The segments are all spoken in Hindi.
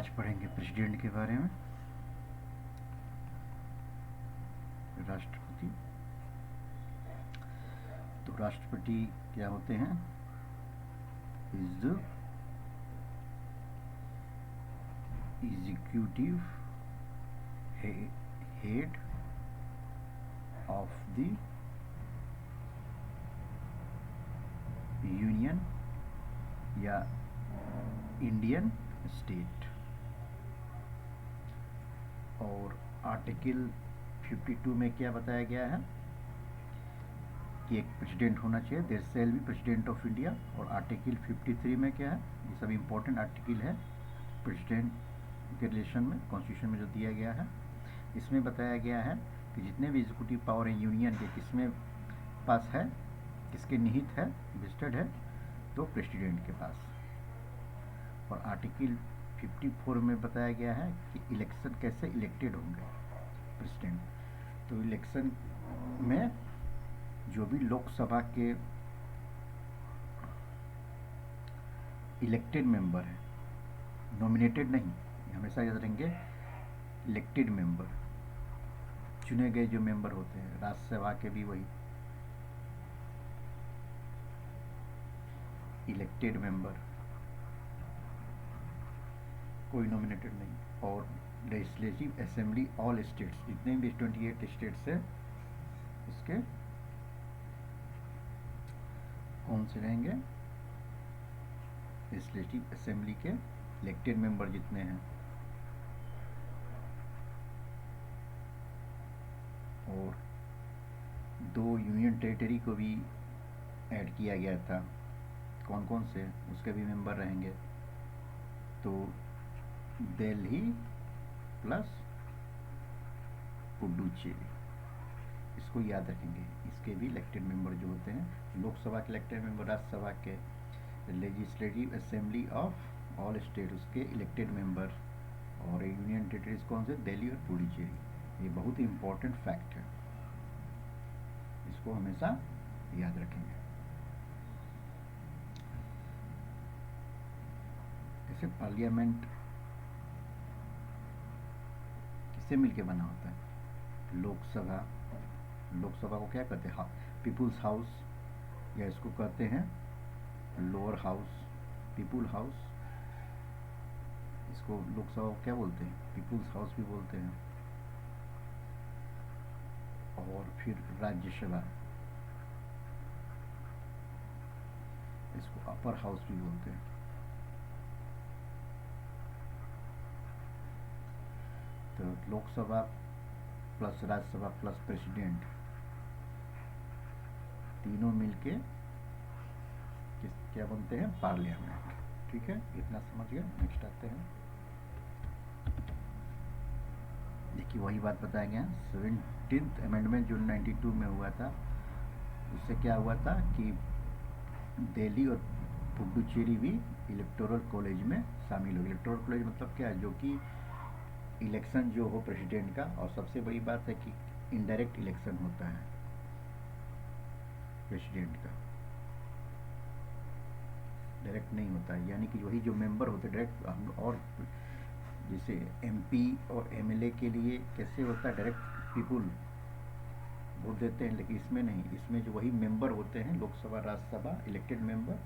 आज पढ़ेंगे प्रेसिडेंट के बारे में। राष्ट्रपति। तो राष्ट्रपति क्या होते हैं? Is the executive head of the union या इंडियन स्टेट। और आर्टिकल 52 में क्या बताया गया है कि एक प्रेसिडेंट होना चाहिए, there shall be president of India. और आर्टिकल 53 में क्या है, ये सब इम्पोर्टेंट आर्टिकल है प्रेसिडेंट के रिलेशन में, कॉन्स्टिट्यूशन में जो दिया गया है। इसमें बताया गया है कि जितने भी एग्जीक्यूटिव पावर हैं यूनियन के, किसमें पास है, किसके निहित है, वेस्टेड है, तो प्रेसिडेंट के पास। और आर्टिकल 54 में बताया गया है कि इलेक्शन कैसे इलेक्टेड होंगे प्रेसिडेंट। तो इलेक्शन में जो भी लोकसभा के इलेक्टेड मेंबर हैं, नॉमिनेटेड नहीं, हमेशा याद रखेंगे, इलेक्टेड मेंबर, चुने गए जो मेंबर होते हैं, राज्यसभा के भी वही इलेक्टेड मेंबर, कोई नॉमिनेटेड नहीं। और लेजिस्लेटिव असेंबली ऑल स्टेट्स, जितने भी 28 स्टेट्स हैं उसके कौन से रहेंगे, लेजिस्लेटिव असेंबली के इलेक्टेड मेंबर जितने हैं। और 2 यूनियन टेरिटरी को भी ऐड किया गया था, कौन कौन से, उसके भी मेंबर रहेंगे। तो दिल्ली प्लस पुडुचेरी, इसको याद रखेंगे। इसके भी इलेक्टेड मेंबर जो होते हैं, लोकसभा के इलेक्टेड मेंबर, राज्यसभा के, legislative assembly of all state उसके इलेक्टेड मेंबर। और यूनियन टेरिटरीज कौन से, दिल्ली और पुडुचेरी। ये बहुत ही इंपॉर्टेंट फैक्ट है, इसको हमेशा याद रखेंगे। जैसे पार्लियामेंट किससे मिलके बना होता है, लोकसभा को क्या कहते हैं, पीपुल्स हाउस, या इसको कहते हैं लोअर हाउस, पीपुल हाउस। इसको लोकसभा को क्या बोलते हैं, पीपुल्स हाउस भी बोलते हैं। और फिर राज्यसभा, इसको अपर हाउस भी बोलते हैं। तो Lok Sabha plus Rajya Sabha plus president, तीनों मिलके क्या बनते हैं, पार्लियामेंट। ठीक है, इतना समझ गए। नेक्स्ट आते हैं, देखिए वही बात बताया गया। 17th अमेंडमेंट जो 92 में हुआ था, उससे क्या हुआ था कि दिल्ली और पुडुचेरी भी इलेक्टोरल कॉलेज में शामिल हो गए। इलेक्टोरल कॉलेज मतलब क्या है, जो कि इलेक्शन जो हो प्रेसिडेंट का, और सबसे बड़ी बात है कि इनडायरेक्ट इलेक्शन होता है प्रेसिडेंट का, डायरेक्ट नहीं होता है। यानी कि वही जो मेंबर होते डायरेक्ट, हम और जैसे एमपी और एमएलए के लिए कैसे होता है, डायरेक्ट पीपुल वोट देते हैं, लेकिन इसमें नहीं। इसमें जो वही मेंबर होते हैं, Lok Sabha Rajya Sabha elected member,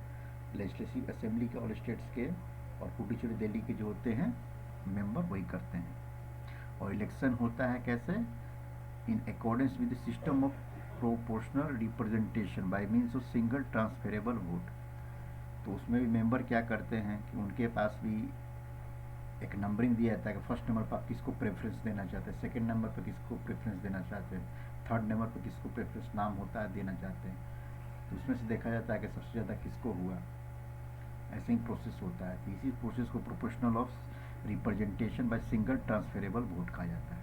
legislative assembly के ऑल स्टेट्स के, और पुडुचेरी दिल्ली के जो होते हैं मेंबर, वही करते हैं। और इलेक्शन होता है कैसे, in accordance with the system of proportional representation bye means of single transferable vote. तो उसमें भी मेंबर क्या करते हैं कि उनके पास भी एक नंबरिंग दिया जाता है कि फर्स्ट नंबर पर आप किसको प्रेफरेंस देना चाहते हैं, सेकंड नंबर पर किसको प्रेफरेंस देना चाहते हैं, थर्ड नंबर पर किसको प्रेफरेंस नाम होता है देना चाहते हैं। तो उसमें से देखा जाता है कि सबसे ज़्यादा किसको हुआ, ऐसे ही प्रोसेस होता है। तो इसी प्रोसेस को proportional of representation by single transferable vote कहा जाता है।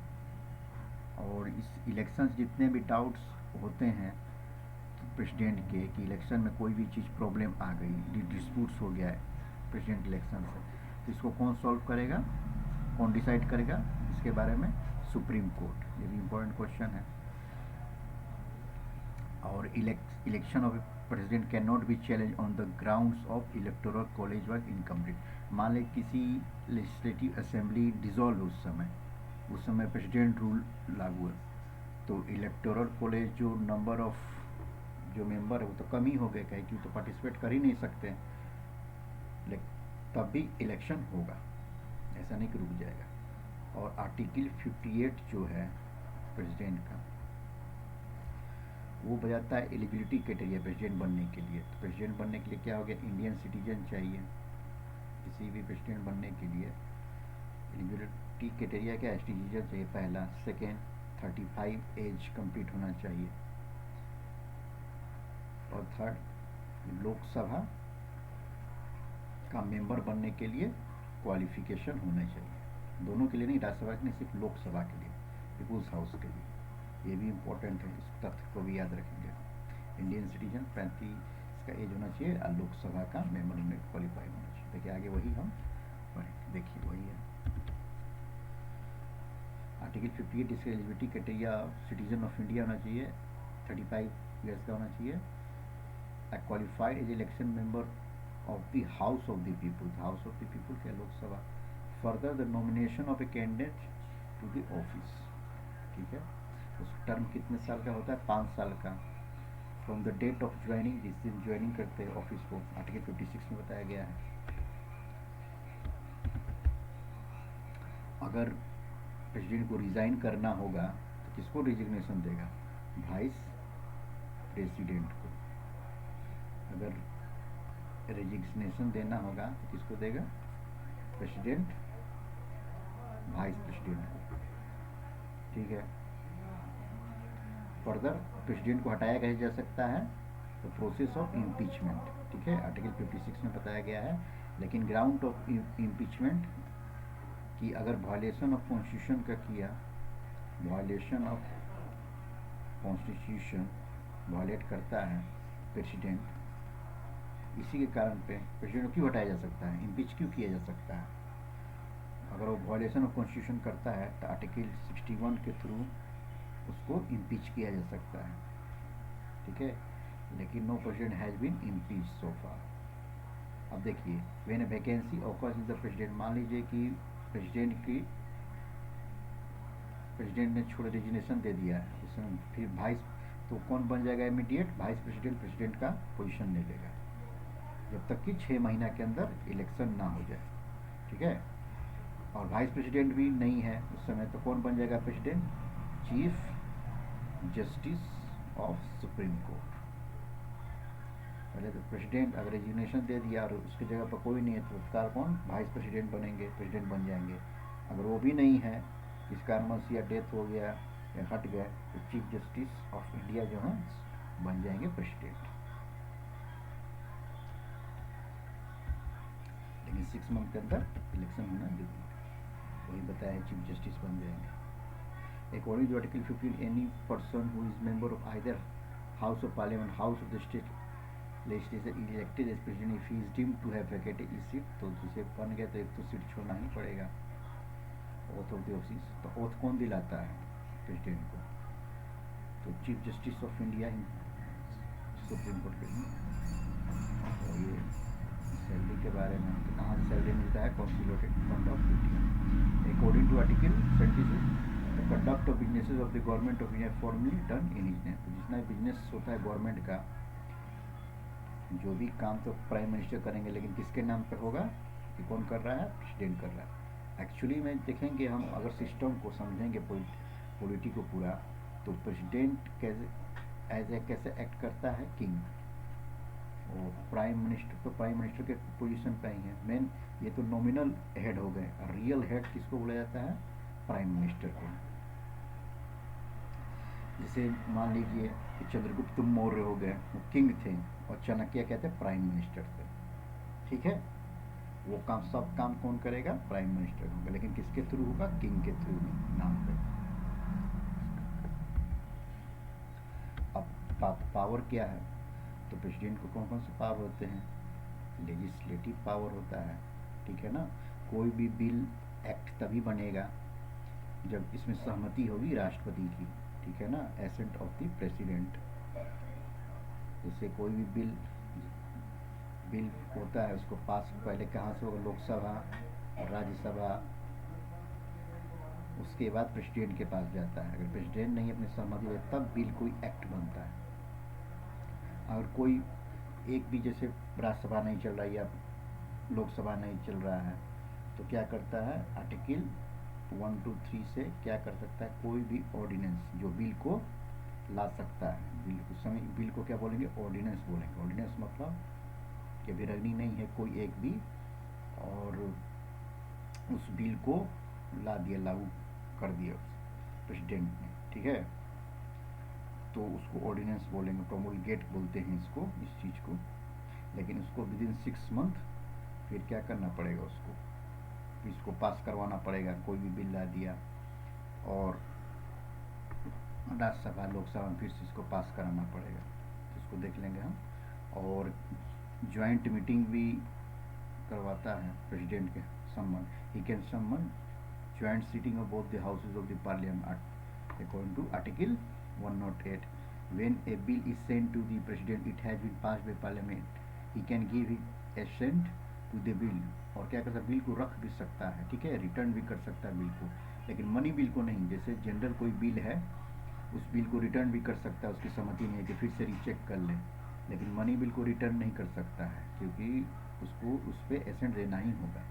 और इस इलेक्शंस जितने भी डाउट्स होते हैं प्रेसिडेंट के, कि इलेक्शन में कोई भी चीज़ प्रॉब्लम आ गई, डिस्प्यूट्स हो गया है प्रेसिडेंट इलेक्शन से, तो इसको कौन सॉल्व करेगा, कौन डिसाइड करेगा इसके बारे में, सुप्रीम कोर्ट। ये भी इम्पोर्टेंट क्वेश्चन है। और election of president can not be challenge on the grounds of electoral college work incomplete. मान लें किसी लेजिस्लेटिव असेंबली डिसॉल्व उस समय प्रेसिडेंट रूल लागू है, तो इलेक्टोरल कॉलेज जो नंबर ऑफ जो मेंबर है वो तो कम ही हो गए, कहीं कि तो पार्टिसिपेट कर ही नहीं सकते, लेकिन तब भी इलेक्शन होगा, ऐसा नहीं कि रुक जाएगा। और आर्टिकल 58 जो है प्रेसिडेंट का, वो बजाता है एलिजिबिलिटी क्राइटेरिया प्रेसिडेंट बनने के लिए। तो प्रेसिडेंट बनने के लिए क्या हो गया, इंडियन सिटीजन चाहिए किसी भी प्रेसिडेंट बनने के लिए। एलिजिबिलिटी क्राइटेरिया क्या है, सिटीजन चाहिए पहला। सेकेंड, 35 एज कंप्लीट होना चाहिए। और थर्ड, लोकसभा का मेंबर बनने के लिए क्वालिफिकेशन होना चाहिए। दोनों के लिए नहीं, राज्यसभा के नहीं, सिर्फ लोकसभा के लिए, पीपुल्स हाउस के लिए। ये भी इम्पोर्टेंट है, इस तथ्य को भी याद रखेंगे। इंडियन सिटीजन 35 का एज होना चाहिए और लोकसभा का मेंबर में क्वालिफाई होना चाहिए। देखिए आगे वही हम पढ़ेंगे, देखिए वही है आर्टिकल 58। इसका eligibility criteria citizen of India होना चाहिए, 35 ईयर्स का होना चाहिए, a qualified as election member of the House of the People, House of the People क्या Lok Sabha. Further the nomination of a candidate to the office, ठीक है, उस टर्म कितने साल का होता है, 5 साल का, from the date of joining, जिस दिन ज्वाइनिंग करते हैं ऑफिस को, आर्टिकल 56 में बताया गया है। अगर प्रेसिडेंट को रिजाइन करना होगा तो किसको रिजिग्नेशन देगा, वाइस प्रेसिडेंट को। अगर रेजिग्नेशन देना होगा तो किसको देगा, प्रेसिडेंट वाइस प्रेसिडेंट को, ठीक है। फर्दर प्रेसिडेंट को हटाया कैसे जा सकता है, तो प्रोसेस ऑफ इम्पीचमेंट, ठीक है, आर्टिकल 56 में बताया गया है। लेकिन ग्राउंड ऑफ इम्पीचमेंट कि अगर वायलेशन ऑफ कॉन्स्टिट्यूशन का किया, वायलेशन ऑफ कॉन्स्टिट्यूशन वायलेट करता है प्रेसिडेंट, इसी के कारण पे प्रेसिडेंट को क्यों हटाया जा सकता है, इम्पीच क्यों किया जा सकता है। अगर वो वायलेशन ऑफ कॉन्स्टिट्यूशन करता है तो आर्टिकल 61 के थ्रू उसको इम्पीच किया जा सकता है, ठीक है। लेकिन no president has been impeach so far. अब देखिए, when a vacancy occurs in the president, मान लीजिए कि प्रेसिडेंट ने छोड़ रेजिग्नेशन दे दिया है, उसमें फिर वाइस, तो कौन बन जाएगा इमीडिएट, वाइस प्रेसिडेंट प्रेसिडेंट का पोजीशन ले लेगा, जब तक कि 6 महीना के अंदर इलेक्शन ना हो जाए, ठीक है। और वाइस प्रेसिडेंट भी नहीं है उस समय, तो कौन बन जाएगा president, chief justice of supreme court. पहले तो प्रेसिडेंट अगर रेजिग्नेशन दे दिया और उसकी जगह पर कोई नहीं है तो तत्काल कौन, वाइस प्रेसिडेंट बनेंगे, प्रेसिडेंट बन जाएंगे। अगर वो भी नहीं है, इस कारणवश या डेथ हो गया या हट गए, तो चीफ जस्टिस ऑफ इंडिया जो है बन जाएंगे प्रेसिडेंट। लेकिन 6 मंथ के अंदर इलेक्शन होना जरूरी है, वही बताया है, चीफ जस्टिस बन जाएंगे। According to article 15, any person who is member of either house of parliament, house of the state legislature elected as president if he is deemed to have vacated is seat, तो जिसे बन गया तो एक तो सीट छोड़ना ही पड़ेगा, ओथ ऑफ द ऑफिस। तो ओथ कौन दिलाता है प्रेसिडेंट को, तो chief justice of India supreme court के। और ये सैलरी के बारे में, तो कहाँ से सैलरी मिलता है, constituted fund of India. According to article 76, the conduct of businesses of the government of India formally done in his name. तो जितना बिजनेस होता है गवर्नमेंट का, जो भी काम तो प्राइम मिनिस्टर करेंगे, लेकिन किसके नाम पे होगा, कि कौन कर रहा है, प्रेसिडेंट कर रहा है। एक्चुअली में देखेंगे हम, अगर सिस्टम को समझेंगे पॉलिटी को पूरा, तो प्रेसिडेंट कैसे एज ए कैसे एक्ट करता है, किंग, और प्राइम मिनिस्टर तो प्राइम मिनिस्टर के पोजीशन पे ही है मेन। ये तो नॉमिनल हेड हो गए, रियल हेड किसको बोला जाता है, प्राइम मिनिस्टर को। जैसे मान लीजिए कि चंद्रगुप्त मौर्य हो गए, वो किंग थे, और चाणक्य कहते हैं प्राइम मिनिस्टर थे, ठीक है। वो काम, सब काम कौन करेगा, प्राइम मिनिस्टर होगा, लेकिन किसके थ्रू होगा, किंग के थ्रू नाम पे। अब पावर क्या है, तो प्रेसिडेंट को कौन कौन से पावर होते हैं, लेजिस्लेटिव पावर होता है, ठीक है ना। कोई भी बिल एक्ट तभी बनेगा जब इसमें सहमति होगी राष्ट्रपति की, ठीक है ना, एसेंट ऑफ द प्रेसिडेंट। जैसे कोई भी बिल होता है उसको पास पहले कहाँ से होगा, लोकसभा और राज्यसभा, उसके बाद प्रेसिडेंट के पास जाता है। अगर प्रेसिडेंट नहीं अपनी सहमति दे तब बिल कोई एक्ट बनता है। अगर कोई एक भी जैसे राज्यसभा नहीं चल रहा या लोकसभा नहीं चल रहा है तो क्या करता है, आर्टिकल 1 to 3 से क्या कर सकता है, कोई भी ऑर्डिनेंस जो बिल को ला सकता है। बिल उस समय बिल को क्या बोलेंगे, ऑर्डिनेंस बोलेंगे। ऑर्डिनेंस मतलब कि विरगनी नहीं है कोई एक भी, और उस बिल को ला दिया, लागू कर दिया प्रेसिडेंट ने, ठीक है, तो उसको ऑर्डिनेंस बोलेंगे। प्रोमोलगेट बोलते हैं इसको, इस चीज़ को। लेकिन उसको विद इन 6 मंथ फिर क्या करना पड़ेगा, उसको इसको पास करवाना पड़ेगा। कोई भी बिल ला दिया और राज्यसभा लोकसभा में फिर से इसको पास कराना पड़ेगा, तो इसको देख लेंगे हम। और ज्वाइंट मीटिंग भी करवाता है प्रेसिडेंट के summon, he can summon joint sitting of both the houses of the parliament according to article 108। When a bill is sent to the president it has been passed by parliament, he can give his assent to the bill. और क्या कर सकता है, बिल को रख भी सकता है, ठीक है, रिटर्न भी कर सकता है बिल को, लेकिन मनी बिल को नहीं। जैसे जनरल कोई बिल है उस बिल को रिटर्न भी कर सकता है, उसकी सहमति नहीं है कि फिर से रीचेक कर ले, लेकिन मनी बिल को रिटर्न नहीं कर सकता है क्योंकि उसको उस पर एसेंट देना ही होगा।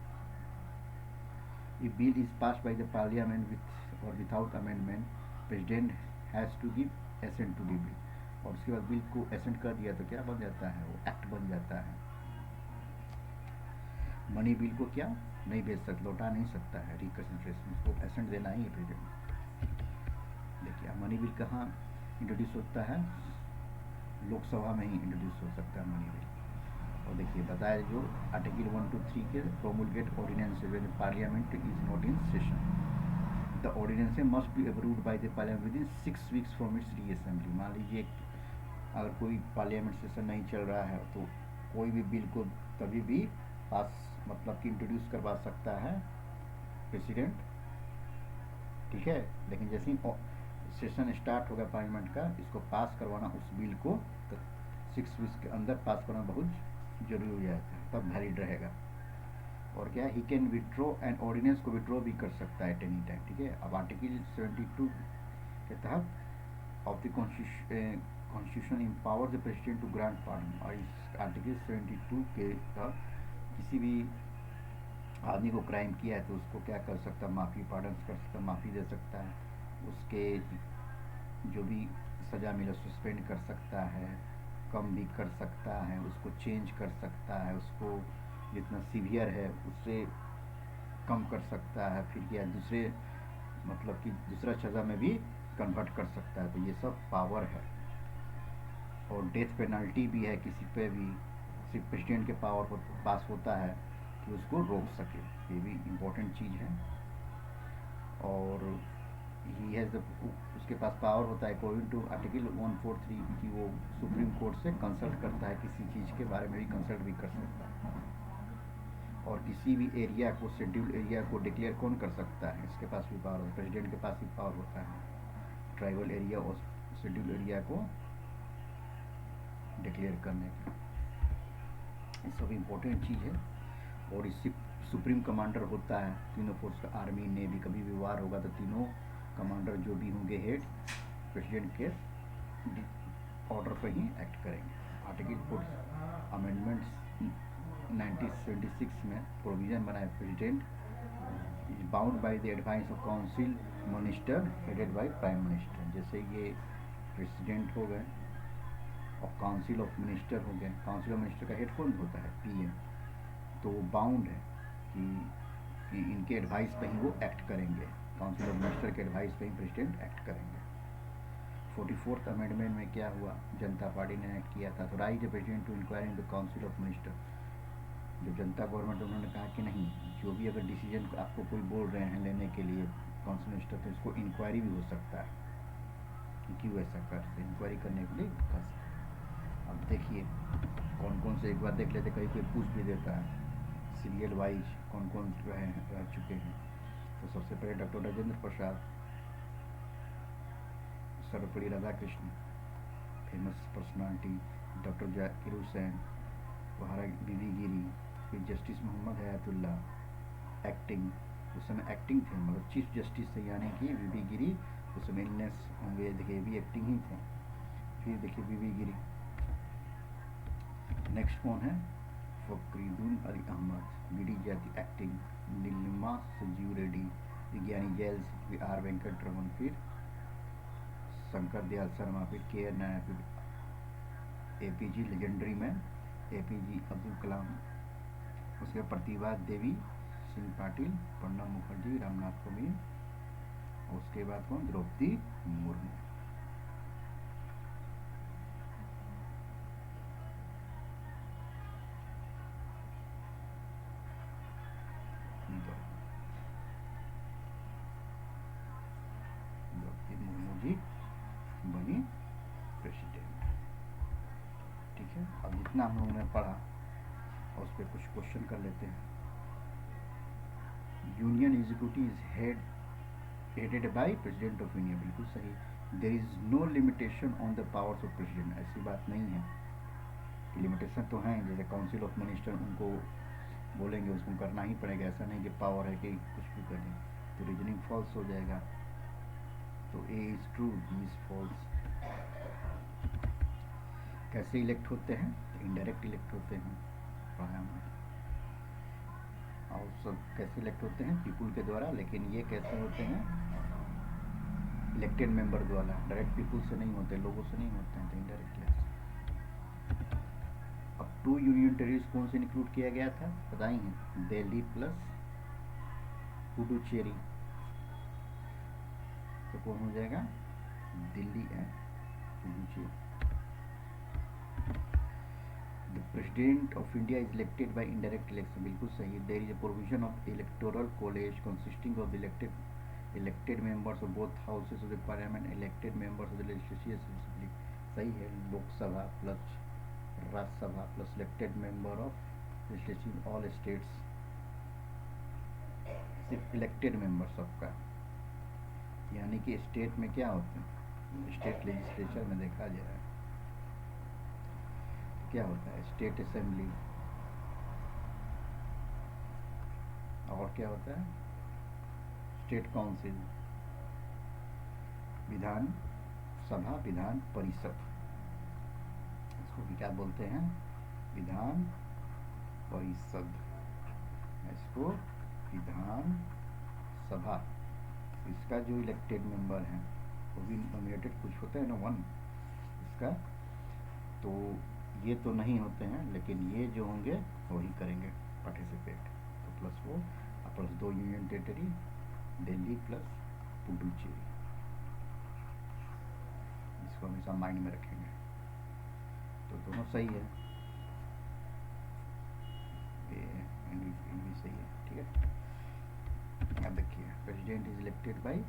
If bill is passed by the parliament with or without amendment, president has to give assent to the bill। और उसके बाद बिल को एसेंट कर दिया तो क्या बन जाता है, वो एक्ट बन जाता है। मनी बिल को क्या नहीं भेज सकता, लौटा नहीं सकता है, रिकन्सिडरेशन, उसको एसेंट देना ही है प्रेसिडेंट। देखिए मनी बिल कहाँ इंट्रोड्यूस होता है, लोकसभा में ही इंट्रोड्यूस हो सकता है मनी बिल। और देखिए बताया जो आर्टिकल 1 to 3 के promulgate ordinance when parliament is not in session, the ordinance must be approved by the parliament within 6 weeks from its reassembly. मान लीजिए अगर कोई पार्लियामेंट सेशन नहीं चल रहा है तो कोई भी बिल को तभी भी पास मतलब कि इंट्रोड्यूस करवा सकता है प्रेसिडेंट, ठीक है। लेकिन जैसे ही सेशन स्टार्ट होगा पार्लियामेंट का, इसको पास करवाना उस बिल को 6 वीक्स के अंदर पास करना बहुत जरूरी हो जाएगा, तब वैलिड रहेगा। और क्या, he can withdraw and ordinance को विड्रॉ भी कर सकता है एट एनी टाइम, ठीक है। अब आर्टिकल 72 के तहत of the constitution empower the president to grant pardon. और इस आर्टिकल 72 के तहत किसी भी आदमी को क्राइम किया है तो उसको क्या कर सकता है, माफ़ी, पार्डन कर सकता है, माफ़ी दे सकता है, उसके जो भी सज़ा मिले सस्पेंड कर सकता है, कम भी कर सकता है, उसको चेंज कर सकता है, उसको जितना सीवियर है उससे कम कर सकता है, फिर क्या दूसरे मतलब कि दूसरा सज़ा में भी कन्वर्ट कर सकता है। तो ये सब पावर है। और डेथ पेनल्टी भी है किसी पे भी, सिर्फ प्रेसिडेंट के पावर पास होता है कि उसको रोक सके, ये भी इम्पोर्टेंट चीज़ है। और ही हैज़ उसके पास पावर होता है अकॉर्डिंग टू आर्टिकल 143 कि वो सुप्रीम कोर्ट से कंसल्ट करता है, किसी चीज़ के बारे में भी कंसल्ट भी कर सकता है। और किसी भी एरिया को, शेड्यूल एरिया को डिक्लेयर कौन कर सकता है, इसके पास भी पावर होता है, प्रेसिडेंट के पास भी पावर होता है ट्राइबल एरिया और शेड्यूल एरिया को डिक्लेयर करने का। ये सब इम्पोर्टेंट चीज़ है। और इससे सुप्रीम कमांडर होता है तीनों फोर्स का, आर्मी नेवी, कभी भी वार होगा तो तीनों कमांडर जो भी होंगे हेड प्रेसिडेंट के ऑर्डर पर ही एक्ट करेंगे। आर्टिकल 4 अमेंडमेंट्स 1976 में प्रोविज़न बनाए, president is bound by the advice of council minister headed by prime minister. जैसे ये प्रेसिडेंट हो गए और काउंसिल ऑफ मिनिस्टर हो गए, काउंसिल ऑफ मिनिस्टर का हेड कौन होता है, पीएम, तो बाउंड है कि इनके एडवाइस पे ही वो एक्ट करेंगे, काउंसिल ऑफ मिनिस्टर के एडवाइस पे ही प्रेसिडेंट एक्ट करेंगे। 44th अमेंडमेंट में क्या हुआ, जनता पार्टी ने एक्ट किया था, तो right the president to inquiry in the council of minister. जब जनता गवर्नमेंट उन्होंने कहा कि नहीं, जो भी अगर डिसीजन आपको कोई बोल रहे हैं लेने के लिए काउंसिल मिनिस्टर, तो इसको इंक्वायरी भी हो सकता है कि क्यों ऐसा करते, इंक्वायरी करने के लिए कर सकते। अब देखिए कौन कौन से, एक बार देख लेते, कहीं कोई पूछ भी देता है सीरियल वाइज कौन कौन रह चुके हैं। तो सबसे पहले doctor Rajendra Prasad, Sarvepalli Radhakrishna, famous personality doctor Zakir Hussain, वहारा बीबी गिरी, फिर जस्टिस मोहम्मद हयातुल्ला एक्टिंग, उस समय एक्टिंग थे, मतलब चीफ जस्टिस थे यानी कि बीबी गिरी, उस समय इलनेस होंगे, देखिए भी एक्टिंग ही थे। फिर देखिए बीबी गिरी। नेक्स्ट कौन है, फकरीदुन अली अहमद, बीडी जाति एक्टिंग, नीलिमा संजीव रेड्डी, विज्ञानी जेल्स, आर वेंकट रमन, फिर शंकर दयाल शर्मा, फिर के एन नायक, फिर APJ legendary man APJ Abdul Kalam, उसके प्रतिभा देवी सिंह पाटिल, प्रणब मुखर्जी, रामनाथ कोविंद, और उसके बाद कौन, द्रौपदी मुर्मू। द्रौपदी मुर्मू जी बनी प्रेसिडेंट। ठीक है, अब जितना हम लोगों ने पढ़ा उस पर कुछ क्वेश्चन कर लेते हैं। Union executive is headed by president of India, बिल्कुल सही। There is no limitation on the powers of president, ऐसी बात नहीं है। लिमिटेशन तो हैं, जैसे काउंसिल ऑफ मिनिस्टर उनको बोलेंगे उसको करना ही पड़ेगा, ऐसा नहीं कि पावर है कि कुछ भी करें, तो रीजनिंग फॉल्स हो जाएगा। तो A is true, B is false. कैसे इलेक्ट होते हैं, तो इनडायरेक्ट इलेक्ट होते हैं, पढ़ा हमने। और सब कैसे इलेक्ट होते हैं, पीपुल के द्वारा, लेकिन ये कैसे होते हैं, इलेक्टेड मेंबर द्वारा, डायरेक्ट पीपुल से नहीं होते, लोगों से नहीं होते हैं, तो इनडायरेक्ट इलेक्शन। अब 2 यूनियन टेरिटरीज कौन से इंक्लूड किया गया था, बताइए, दिल्ली प्लस पुडुचेरी, तो कौन हो जाएगा, Delhi and Puducherry. The president of India is elected by indirect election, बिल्कुल सही। There is a provision of electoral college consisting of elected members of both houses of the parliament, elected members of the legislative assembly, सही है। Lok Sabha plus Rajya Sabha plus elected member of legislative all states, सिर्फ इलेक्टेड मेंबर सबका, यानी कि स्टेट में क्या होते हैं, स्टेट लेजिस्लेचर में देखा जाए क्या होता है, स्टेट असेंबली, और क्या होता है, स्टेट काउंसिल, विधान सभा, विधान परिषद, इसको भी क्या बोलते हैं, विधान परिषद, इसको विधान सभा। इसका जो इलेक्टेड मेंबर हैं वो भी नॉमिनेटेड कुछ होता है ना, 1 इसका, तो ये तो नहीं होते हैं, लेकिन ये जो होंगे वही करेंगे पार्टिसिपेट, तो प्लस वो, plus 2 union territory, Delhi plus Puducherry, इसको हमेशा माइंड में रखेंगे। तो दोनों सही है, ये भी सही है, ठीक है। अब देखिए, प्रेसिडेंट इज इलेक्टेड बाय,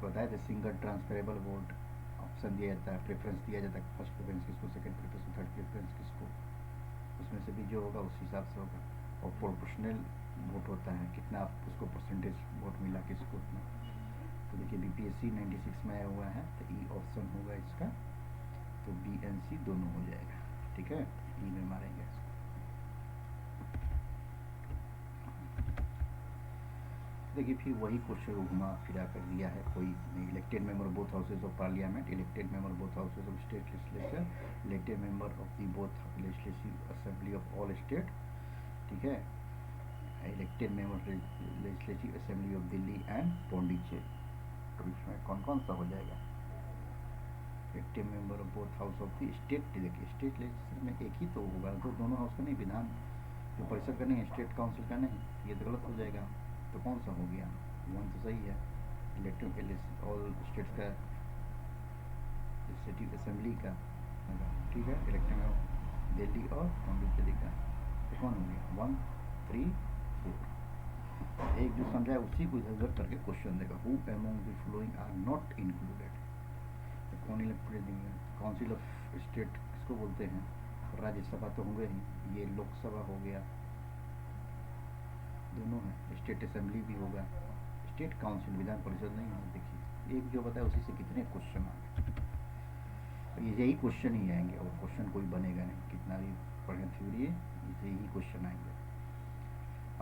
बताया था, सिंगल ट्रांसफरेबल वोट, ऑप्शन दिया जाता है, प्रेफरेंस दिया जाता है, फर्स्ट प्रेफरेंस किसको, सेकंड प्रेफरेंस, थर्ड प्रेफरेंस किसको, उसमें से भी जो होगा उस हिसाब से होगा। और प्रोपोर्शनल वोट होता है, कितना उसको परसेंटेज वोट मिला किसको उतना। तो देखिए बीपीएससी 96 में आया हुआ है, तो ई ऑप्शन होगा इसका, तो बी एंड सी दोनों हो जाएगा, ठीक है, ई में मारेंगे इसको। देखिए फिर वही क्वेश्चन को घुमा फिरा कर दिया है, कोई elected member of both houses of parliament, elected member both houses of state legislature, elected member of the both legislative assembly of all state, ठीक है, elected member legislative assembly of Delhi and Pondicherry. तो इसमें कौन कौन सा हो जाएगा, elected member of both house of the state, देखिए स्टेट लेजिस्लेचर में एक ही तो होगा, तो दोनों हाउस का नहीं, विधान जो परिषद का नहीं, स्टेट काउंसिल का नहीं, ये तो गलत हो जाएगा। तो कौन सा हो गया, 1 तो सही है, इलेक्टेड ऑल स्टेट्स का लेजिस्लेटिव असेंबली का, ठीक है, इलेक्टेड ऑफ दिल्ली और पौंडीचेरी का, तो कौन हो गया, 1 3 4। एक जो समझा है उसी को इधर करके क्वेश्चन देगा, who among the following are not included, तो कौन इलेक्टेड देंगे, काउंसिल ऑफ स्टेट किसको बोलते हैं, राज्यसभा तो होंगे ही, ये लोकसभा हो गया, दोनों हैं, स्टेट असेंबली भी होगा, स्टेट काउंसिल विधान परिषद नहीं है। देखिए एक जो बताया उसी से कितने क्वेश्चन आ गए, तो यही क्वेश्चन ही आएंगे, और क्वेश्चन कोई बनेगा नहीं, कितना भी पढ़ें थ्योरी है, इसे ही क्वेश्चन आएंगे।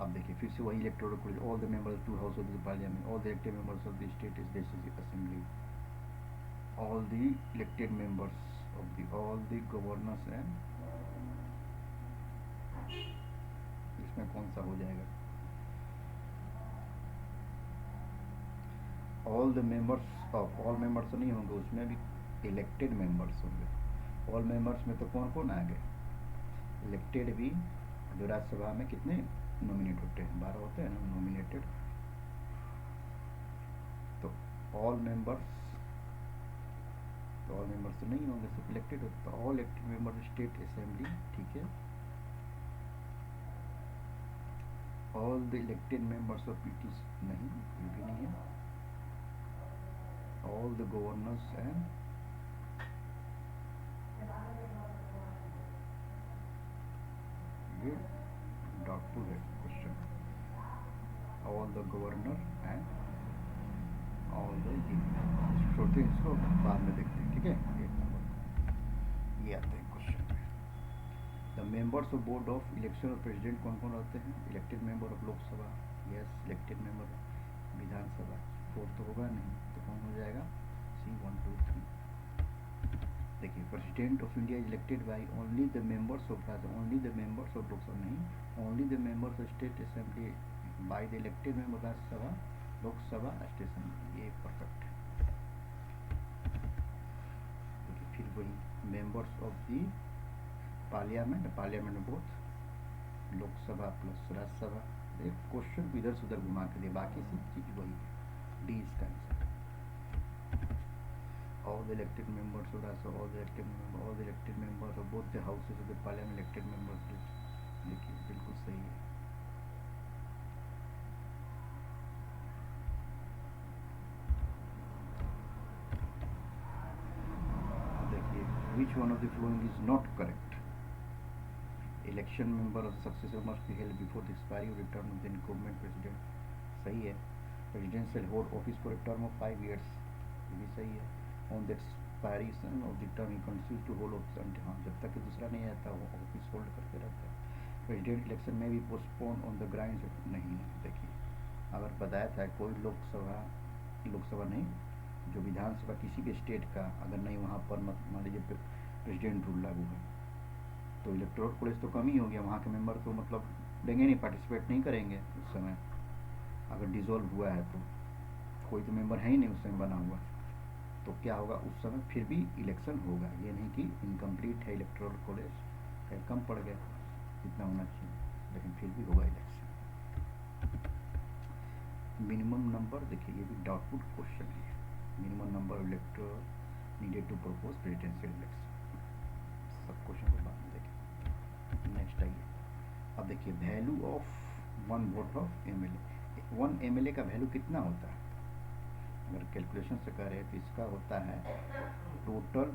अब देखिए फिर से वही electoral college, all the members to house of the parliament, all the elected members of the state legislative assembly, all the elected members of the all the governors and, इसमें कौन सा हो जाएगा, all the members of, all members तो नहीं होंगे, उसमें भी इलेक्टेड मेंबर्स होंगे। ऑल मेंबर्स में तो कौन कौन आ गए, इलेक्टेड भी, जो राज्यसभा में कितने नॉमिनेट होते हैं, 12 होते हैं ना नॉमिनेटेड, तो ऑल मेंबर्स, ऑल मेंबर्स तो नहीं होंगे, सिर्फ इलेक्टेड होते, तो all elected members state assembly, ठीक है, all the elected members of पीटीस नहीं, ये भी नहीं है, ऑल द गवर्नर्स एंड ये डाउटफुल है question, all the governor and all the, छोड़ते हैं इसको, बाद में देखते हैं, ठीक है। एक नंबर ये आते हैं क्वेश्चन में, the members of board of election और प्रेसिडेंट कौन कौन रहते हैं, elected member of Lok Sabha, yes, elected member Vidhan Sabha, 4 तो होगा नहीं, तो कौन हो जाएगा, सी 1 2 3। देखिए president of India is elected by only the members of Rajya, only the members of Lok Sabha नहीं, only the members of state assembly by the elected member Rajya Sabha Lok Sabha station, ये परफेक्ट है। देखिए फिर वही members of the parliament, parliament both Lok Sabha plus Rajya Sabha, एक क्वेश्चन को इधर से उधर घुमा के दिए, बाकी सब चीज वही है, डी इसका answer. all the elected members of Rajya, all the elected members of both the houses of the parliament, elected members, देखिए बिल्कुल सही है। देखिए which one of the following is not correct, election member of the successor must be held before the expiry of the term of the incumbent president, सही है, president shall hold office for a term of 5 years, ये भी सही है, on the expiration of the term he continues to hold office until, हाँ जब तक कि दूसरा नहीं आता वो ऑफिस होल्ड करके रहता है। प्रेसिडेंट इलेक्शन में भी पोस्टपोन ऑन द ग्राउंड्स नहीं, देखिए अगर बताया था कोई लोकसभा नहीं, जो विधानसभा किसी भी स्टेट का अगर नहीं वहाँ पर मान लीजिए प्रेसिडेंट रूल लागू है, तो इलेक्टोरल कॉलेज तो कम ही हो गया, वहाँ के मेंबर तो मतलब देंगे नहीं, पार्टिसिपेट नहीं करेंगे उस समय, अगर डिसॉल्व हुआ है तो कोई तो मेंबर है ही नहीं उस समय बना हुआ, तो क्या होगा उस समय फिर भी इलेक्शन होगा, ये नहीं कि इनकम्प्लीट है इलेक्टोरल कॉलेज, कहीं कम पड़ गया जितना होना चाहिए, लेकिन फिर भी होगा इलेक्शन। मिनिमम नंबर, देखिए ये भी डाउटफुल क्वेश्चन है, minimum number elector needed to propose presidential election, सब क्वेश्चन को बाद में देखें। नेक्स्ट आइए, अब देखिए value of 1 vote of MLA, 1 MLA का वैल्यू कितना होता है, अगर कैलकुलेशन से करें तो इसका होता है total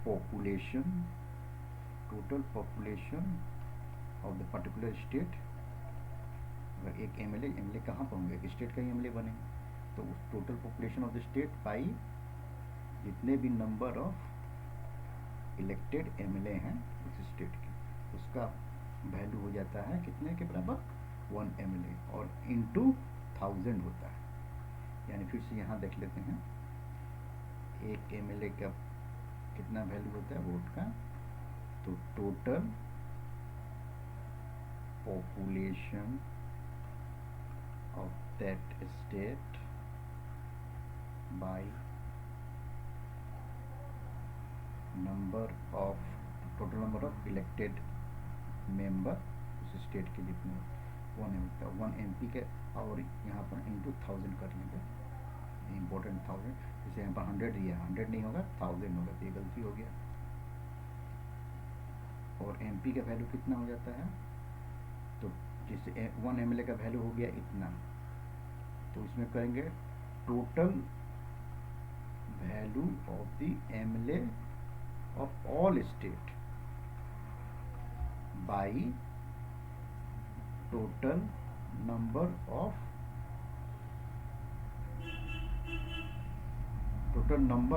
population of the particular state, अगर एक एमएलए कहाँ पर होंगे, एक स्टेट का ही एमएलए बने, तो उस total population of the state by जितने भी नंबर ऑफ इलेक्टेड एमएलए हैं उस स्टेट के, उसका वैल्यू हो जाता है कितने के बराबर, 1 एमएलए, और इनटू 1000 होता है, यानी फिर से यहाँ देख लेते हैं, एक एमएलए का कितना वैल्यू होता है वोट का, तो total population of that state by total number of elected member उस स्टेट के जितने 1 एमपी के, और यहाँ पर इंटू 1000 कर लेंगे, इम्पोर्टेंट 1000, जैसे यहाँ पर 100 दिया, 100 नहीं होगा 1000 होगा, तो ये गलती हो गया। और एमपी का वैल्यू कितना हो जाता है, तो जैसे 1 एमएलए का वैल्यू हो गया इतना, तो इसमें करेंगे total value of the MLA of all state by total number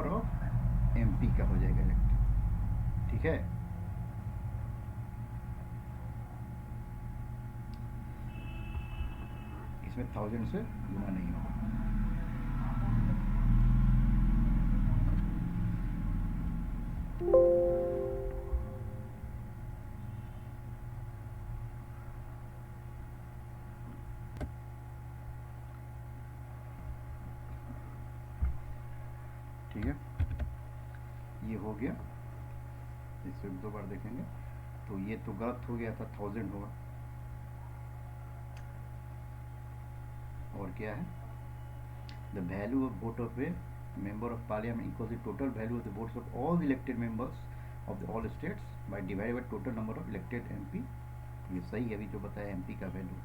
of MP का हो जाएगा इलेक्टेड, ठीक है। इसमें 1000 से गुना नहीं होगा। ठीक है, ये हो गया। इसको 2 बार देखेंगे तो ये तो गलत हो गया था, 1000 होगा। और क्या है, the value of vote of A member of parliament equals the total value of the votes of all the elected members of the all states by divided by total number of elected MP। ये सही है अभी जो बताया MP का वैल्यू,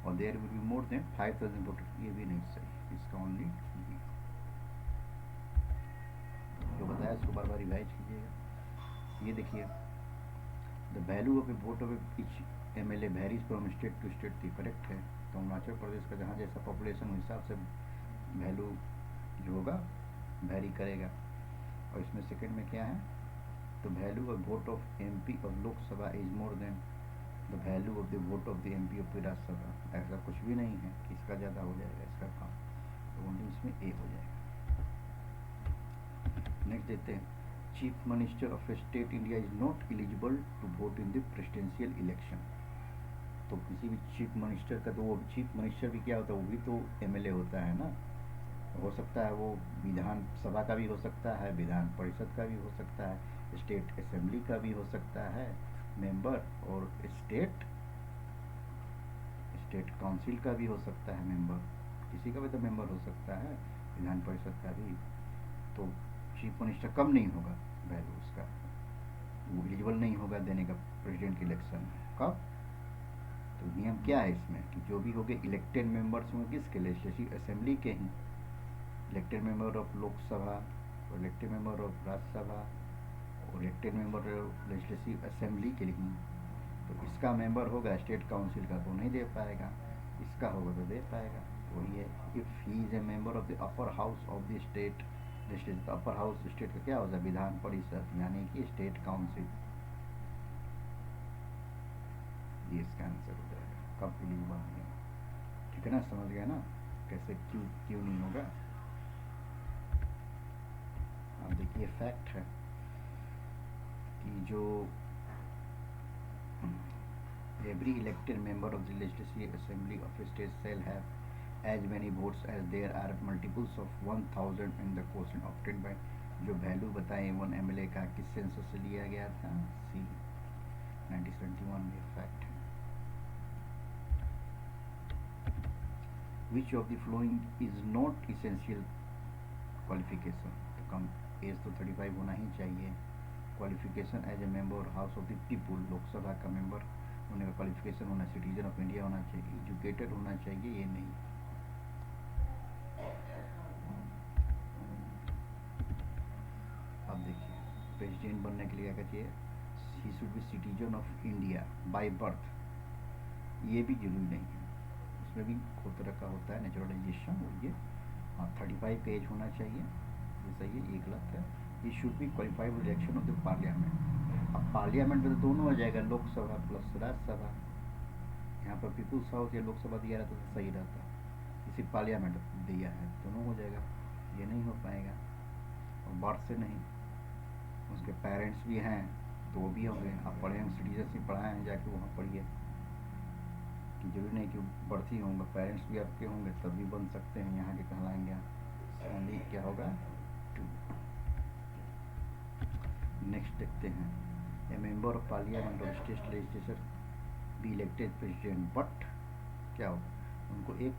और there will be more than 5000 voter, ये भी नहीं सही, इसका ओनली जो बताया इसको बार बार रिवाइज कीजिएगा। ये देखिए, the value of a vote of each MLA varies from state to state, थी करेक्ट है। तो अरुणाचल प्रदेश का जहाँ जैसा पॉपुलेशन उस हिसाब से वैल्यू जो होगा वेरी करेगा। और इसमें सेकंड में क्या है, तो value of vote of MP of Lok Sabha is more than the value of the vote of the MP of Rajya Sabha. ऐसा कुछ भी नहीं है कि इसका ज़्यादा हो जाएगा इसका काम, तो ओनली इसमें A हो जाएगा। नेक्स्ट देते हैं, chief minister of state India is not eligible to vote in the presidential election. तो किसी भी चीफ मिनिस्टर का, तो वो चीफ मिनिस्टर भी क्या होता है, वो भी तो MLA होता है ना। हो सकता है वो विधान सभा का भी हो सकता है, विधान परिषद का भी हो सकता है, स्टेट असेंबली का भी हो सकता है मेंबर, और स्टेट काउंसिल का भी हो सकता है मेंबर, किसी का भी तो मेंबर हो सकता है, विधान परिषद का भी। तो चीफ मिनिस्टर कम नहीं होगा वैल्यू उसका, वो एलिजिबल नहीं होगा देने का प्रेसिडेंट के इलेक्शन में। कब, तो नियम क्या है इसमें कि जो भी होंगे इलेक्टेड मेंबर्स होंगे किसके, लेजिस्लेटिव असेंबली के ही, elected member of Lok Sabha, elected member of Rajya Sabha, और elected member of legislative assembly के लिए। तो इसका मेंबर होगा स्टेट काउंसिल का तो नहीं दे पाएगा, इसका होगा तो दे पाएगा। वही है, if he is a member of the upper house of the state, upper house state का क्या होता है, विधान परिषद, यानी कि स्टेट काउंसिल। ये इसका आंसर हो जाएगा, कब एलिजिबल नहीं है। ठीक है ना, समझ गया ना कैसे, क्यों नहीं होगा। अब देखिए फैक्ट है कि जो every elected member of the legislative assembly of a state shall have as many votes as there are multiples of 1000 in the quotient obtained by, जो वैल्यू बताए 1 MLA का किस सेंसस से लिया गया था, C 1971 में फैक्ट है। Which of the following is not essential qualification, तो कम एज तो 35 होना ही चाहिए। Qualification as a member house of the people, Lok Sabha का मेंबर होने का क्वालिफिकेशन होना, सिटीजन ऑफ इंडिया होना चाहिए, एजुकेटेड होना चाहिए, ये नहीं। अब देखिए, प्रेसिडेंट बनने के लिए क्या चाहिए, he should be citizen of India by birth, ये भी जरूरी नहीं है, उसमें भी बहुत तरह का होता है नेचुरलाइजेशन। और ये 35 का एज होना चाहिए, ये सही है, ये गलत है। He should be qualified with election of the parliament. अब पार्लियामेंट में तो दोनों हो जाएगा, लोकसभा प्लस राज्यसभा। यहाँ पर पीपुल्स हाउस या लोकसभा दिया रहता तो सही रहता, इसी पार्लियामेंट दिया है, दोनों हो जाएगा, ये नहीं हो पाएगा। और बर्थ से नहीं, उसके पेरेंट्स भी हैं तो वो भी होंगे। आप पढ़े हैं, सिटीजनशिप पढ़ाए हैं, जाके वहाँ पढ़िए कि जरूरी नहीं कि बर्थ ही होंगे, पेरेंट्स भी आपके होंगे तब भी बन सकते हैं, यहाँ के कहलाएंगे आप। ओनली क्या होगा, 2। नेक्स्ट देखते हैं, ए मेंबर ऑफ पार्लियामेंट और state legislature be elected president, but क्या हो, उनको एक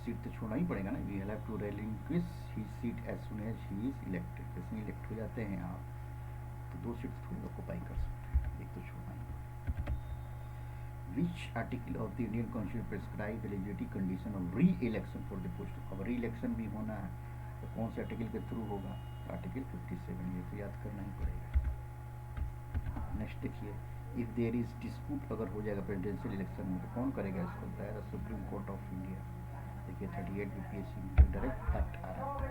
सीट तो छोड़ना ही पड़ेगा ना, we have to relinquish his seat as soon as he is elected. जैसे इलेक्ट हो जाते हैं आप तो 2 सीट थोड़ी ऑक्यूपाई कर सकते हैं, एक तो छोड़ना ही। Which article of the Indian Constitution prescribe the eligibility condition of re-election for the post? अब re-election भी होना है तो कौन से आर्टिकल के थ्रू होगा, आर्टिकल 57, ये तो याद करना ही पड़ेगा। नेक्स्ट देखिए, इफ देयर इज डिस्प्यूट, अगर हो जाएगा प्रेसिडेंशियल इलेक्शन में तो कौन करेगा इसको, बताया सुप्रीम कोर्ट ऑफ इंडिया। देखिए 38 BPSC डायरेक्ट एक्ट आ रहा है।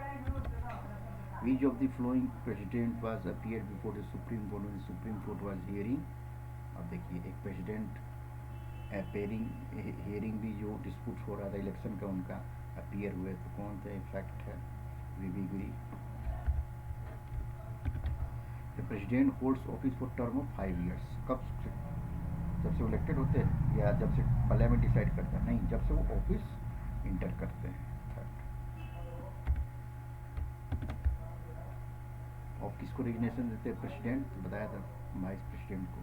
Which of the following president was appeared before the Supreme Court when the Supreme Court was hearing? अब देखिए एक प्रेसिडेंट अपेयरिंग हियरिंग भी जो डिस्प्यूट हो रहा था इलेक्शन का उनका अपीयर हुए तो कौन सा फैक्ट है? VV Giri. The president holds office for term of 5 years। कब? जब से वो इलेक्टेड होते हैं या जब से पार्लियामेंट डिसाइड करता है? नहीं, जब से वो ऑफिस इंटर करते हैं। और किसको रिजिग्नेशन देते हैं प्रेसिडेंट? तो बताया था वाइस प्रेसिडेंट को।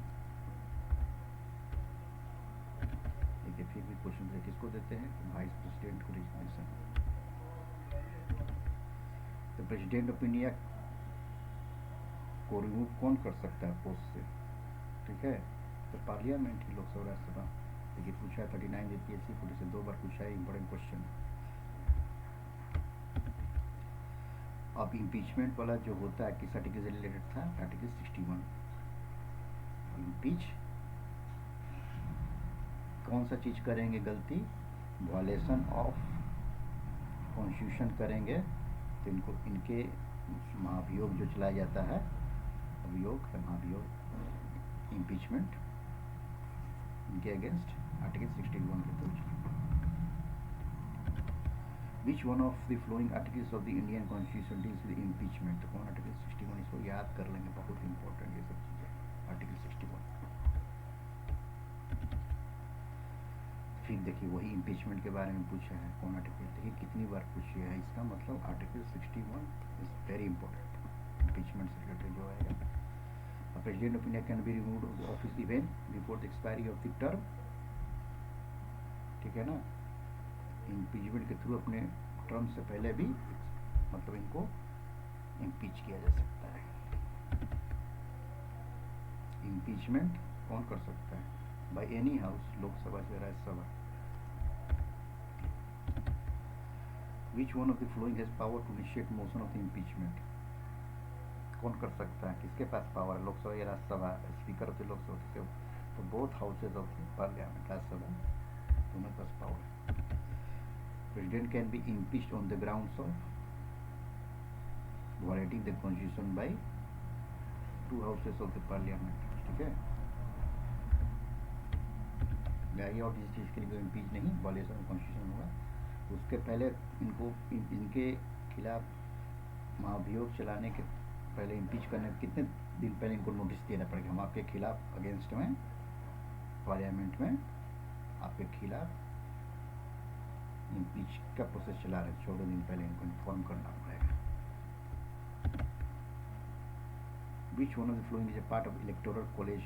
देखिए फिर भी क्वेश्चन है किसको देते हैं? तो वाइस प्रेसिडेंट को रिजिग्नेशन। तो प्रेसिडेंट ऑफ इंडिया को रिमूव कौन कर सकता है पोस्ट से? ठीक है, तो पार्लियामेंट ही, लोकसभा राज्यसभा। देखिए पूछा है 39 जेपीएससी पुलिस से 2 बार पूछा है, इंपॉर्टेंट क्वेश्चन। अब इम्पीचमेंट वाला जो होता है किस आर्टिकल से रिलेटेड था? आर्टिकल 61। इम्पीच कौन सा चीज करेंगे गलती? वायलेशन ऑफ कॉन्स्टिट्यूशन करेंगे तो इनको इनके महाभियोग जो चलाया जाता है, अभियोग है महाभियोग, इम्पीचमेंट इनके अगेंस्ट आर्टिकल 61 के तहत। विच one of the flowing articles of the Indian constitution deals with impeachment? तो कौन आर्टिकल 61? इसको याद कर लेंगे, बहुत इंपॉर्टेंट ये सब चीज़ें। आर्टिकल 61। फिर देखिए वही इम्पीचमेंट के बारे में पूछा है, कौन आर्टिकल? देखिए कितनी बार पूछी है, इसका मतलब article 61 is very important. Impeachment से रिलेटेड जो आएगा। President of India can be removed office even before the expiry of the term. ठीक है ना, इम्पीचमेंट के थ्रू अपने टर्म से पहले भी मतलब इनको इम्पीच किया जा सकता है। इम्पीचमेंट कौन कर सकता है? बाय एनी हाउस, लोकसभा से Rajya Sabha. Which one of the following has power to initiate motion of the impeachment? कौन कर सकता है? किसके पास पावर है? लोकसभा या Rajya Sabha? Speaker of the Lok Sabha किसके? तो both houses of the parliament, Rajya Sabha दोनों के पास पावर है। President can be impeached on the grounds of violating the constitution bye 2 houses of the parliament. ठीक है, गाड़ी और जिस चीज़ के लिए इम्पीच नहीं, वायलेशन ऑफ कॉन्स्टिट्यूशन होगा उसके पहले इनको इनके खिलाफ महाभियोग चलाने के पहले, इम्पीच करने के कितने दिन पहले इनको नोटिस देना पड़ेगा? हम आपके खिलाफ अगेंस्ट में पार्लियामेंट में आपके खिलाफ इम्पीच का प्रोसेस चला रहे हैं, 14 दिन पहले इनको इन्फॉर्म करना पड़ेगा। विच one of the following is a part of electoral college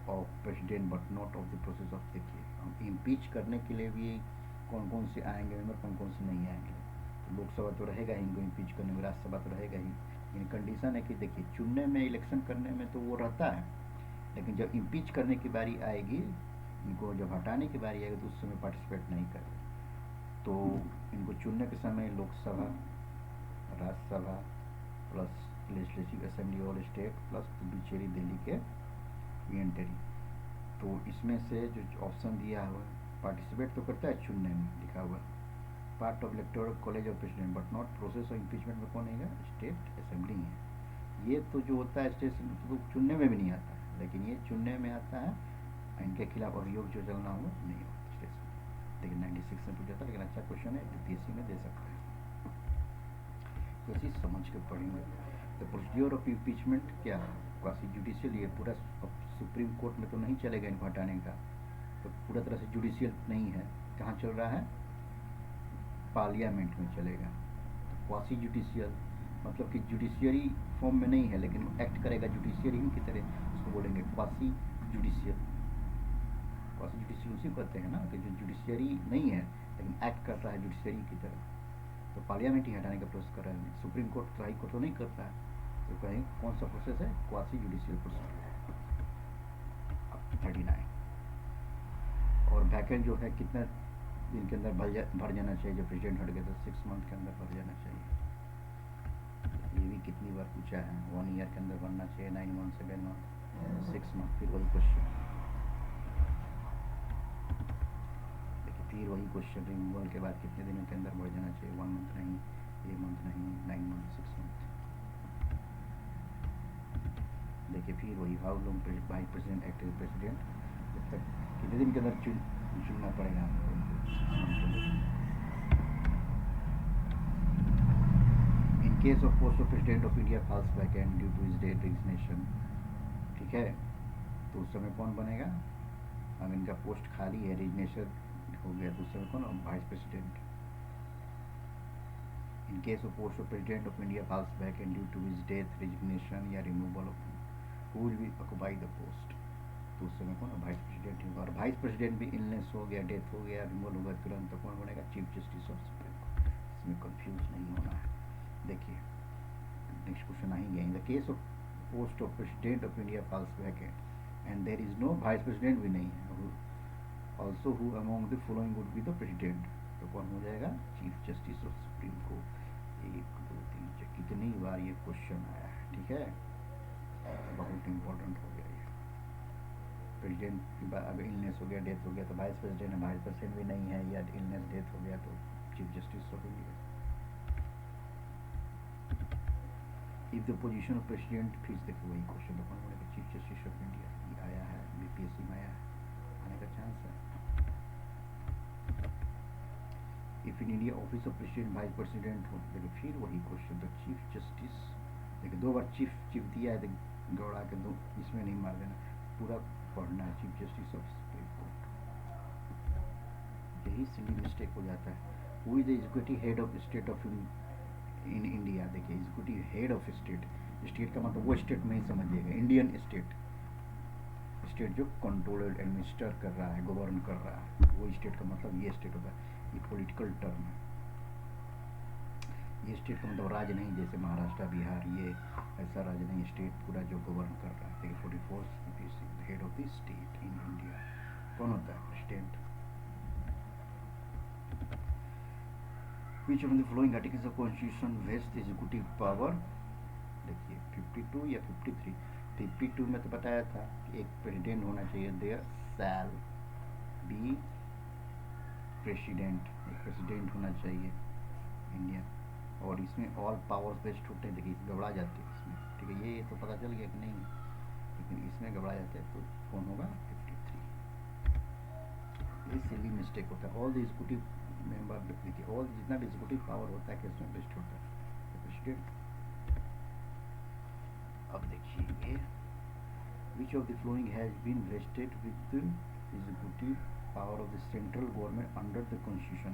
of president but not of the process of. देखिए हम इम्पीच करने के लिए भी कौन कौन से आएंगे मेंबर, कौन कौन से नहीं आएंगे। तो लोकसभा तो रहेगा ही इनको इम्पीच करने में, राज्यसभा तो रहेगा ही। लेकिन कंडीशन है कि देखिए चुनने में, इलेक्शन करने में तो वो रहता है, लेकिन जब इम्पीच करने की बारी आएगी, इनको जब हटाने की बारी आएगी तो उस समय पार्टिसिपेट नहीं करेगा। तो इनको चुनने के समय Lok Sabha, Rajya Sabha plus legislative assembly all state plus Puducherry Delhi के यूनियन। तो इसमें से जो ऑप्शन दिया हुआ है पार्टिसिपेट तो करता है चुनने में, लिखा हुआ part of electoral college of president but not process of impeachment में कौन है? स्टेट असेंबली है। ये तो जो होता है स्टेट तो चुनने में भी नहीं आता है, लेकिन ये चुनने में आता है, इनके खिलाफ अभियोग जो चलना हो नहीं होता स्टेट। लेकिन 96 में पूछ जाता है, लेकिन अच्छा क्वेश्चन है, यूपीएससी में दे सकते हैं, तो इसी समझ के पढ़ेंगे। तो प्रोसीड्योर ऑफ इम्पीचमेंट क्या है? क्वासी जुडिशियल, ये पूरा सुप्रीम कोर्ट में तो नहीं चलेगा इनको हटाने का, तो पूरा तरह से जुडिशियल नहीं है। कहाँ चल रहा है? पार्लियामेंट में चलेगा। तो क्वासी जुडिशियल मतलब कि जुडिशियरी फॉर्म में नहीं है, लेकिन एक्ट करेगा जुडिशियरी की तरह, उसको बोलेंगे क्वासी जुडिशियल। क्वासी जुडिशियल उसी को कहते हैं ना, कि जो जुडिशियरी नहीं है लेकिन एक्ट कर रहा है जुडिशियरी की तरह। तो पार्लियामेंट ही हटाने का प्रोसेस कर रहा है, सुप्रीम कोर्ट, हाई कोर्ट तो नहीं करता है। तो कहें कौन सा प्रोसेस है? Quasi judicial process. 39। और वैकेंट जो है कितना दिन के अंदर भर जाना चाहिए? जब प्रेसिडेंट हट गया तो 6 मंथ के अंदर भर जाना चाहिए। ये भी कितनी बार पूछा है, 1 ईयर के अंदर भरना चाहिए, 9 मंथ, 7 मंथ, 6 मंथ। फिर वही क्वेश्चन, देखिए फिर वही क्वेश्चन, रिमूवल के बाद कितने दिनों के अंदर भर जाना चाहिए? 1 मंथ नहीं, 8 मंथ नहीं, 9 मंथ, 6 मंथ। देखिए फिर वही, how long vice president act as president, जब तक कितने दिन के अंदर चुनना पड़ेगा हमको। In case of post of president of India falls vacant due to his death resignation, ठीक है, तो उस समय कौन बनेगा? अब इनका पोस्ट खाली है, रेजिग्नेशन हो गया, तो उस समय कौन? Vice president. In case of post of president of India falls vacant due to his death resignation या removal of who will be occupy the post, तो उस समय कौन? वाइस प्रेसिडेंट होगा। और वाइस प्रेसिडेंट भी इलनेस हो गया, डेथ हो गया, रिमूवल होगा तुरंत, तो कौन बनेगा? Chief justice of supreme court. इसमें कंफ्यूज नहीं होना है। देखिए नेक्स्ट क्वेश्चन आएंगे। In the case of post of president of India falls vacant and there is no vice president भी नहीं है, also who among the following would be the president, तो कौन हो जाएगा? Chief justice of supreme court. 1 2 3 4 कितनी बार ये क्वेश्चन आया है, ठीक है, बहुत इंपॉर्टेंट हो गया ये। प्रेसिडेंट की बात, अगर इलनेस हो गया, डेथ हो गया, तो वाइस प्रेसिडेंट है, वाइस प्रेसिडेंट भी नहीं है, या इलनेस डेथ हो गया तो chief justice of India. If the position of president, फिर देखो वही क्वेश्चन, तो कौन बोलेगा? Chief justice of India. ये आया है, बीपीएससी में आया है, आने का चांस है। If in India office of president vice president हो, देखो फिर वही क्वेश्चन, तो चीफ जस्टिस, देखिए 2 बार चीफ दिया है, तो गौड़ा के 2 इसमें नहीं मार देना, पूरा पढ़ना है। Chief justice of supreme court, यही सिली मिस्टेक हो जाता है। Who is the executive head of state of in India? देखिए executive head of state, state का मतलब वो स्टेट नहीं समझिएगा, इंडियन स्टेट, स्टेट जो कंट्रोल एडमिनिस्टर कर रहा है, गवर्न कर रहा है, वो स्टेट का मतलब ये स्टेट होता है। ये पॉलिटिकल टर्म है, ये स्टेट का मतलब राज्य नहीं, जैसे महाराष्ट्र, बिहार, ये ऐसा राज्य नहीं, स्टेट पूरा जो गवर्न कर रहा है। देखिए 44 head of the state in India कौन होता है? President. Which of the following articles of Constitution vests the executive power? देखिए 52 या 53, 52 में तो बताया था कि एक प्रेसिडेंट होना चाहिए, देयर शैल बी प्रेसिडेंट, एक प्रेसिडेंट होना चाहिए इंडिया, और इसमें ऑल पावर्स बेस्ट होते हैं। देखिए घबरा जाते हैं इसमें, ठीक है, ये तो पता चल गया कि नहीं, लेकिन इसमें घबरा जाते हैं, तो कौन होगा? 53। ये सिली मिस्टेक होता है। ऑल द एग्जीक्यूटिव मेंबर, देखिए ऑल जितना भी एग्जीक्यूटिव पावर होता है किसमें बेस्ट होता है? प्रेसिडेंट। अब देखिए which of the following has been vested with executive power of the central government under the constitution,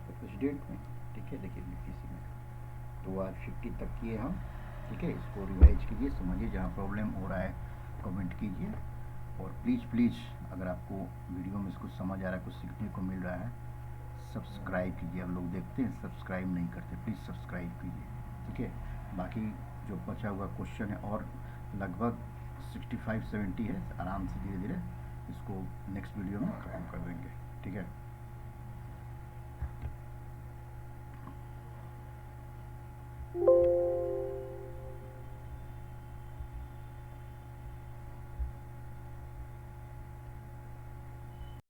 तो प्रेसिडेंट में, ठीक है। देखिए किसी में तो आज 50 तक किए हम, ठीक है, इसको रिवाइज कीजिए, समझिए, जहाँ प्रॉब्लम हो रहा है कमेंट कीजिए, और प्लीज़ अगर आपको वीडियो में कुछ समझ आ रहा है, कुछ सीखने को मिल रहा है, सब्सक्राइब कीजिए। आप लोग देखते हैं सब्सक्राइब नहीं करते, प्लीज़ सब्सक्राइब कीजिए, ठीक है। बाकी जो बचा हुआ क्वेश्चन है और लगभग 65-70 है, आराम से धीरे धीरे इसको नेक्स्ट वीडियो में ख़त्म कर देंगे, ठीक है।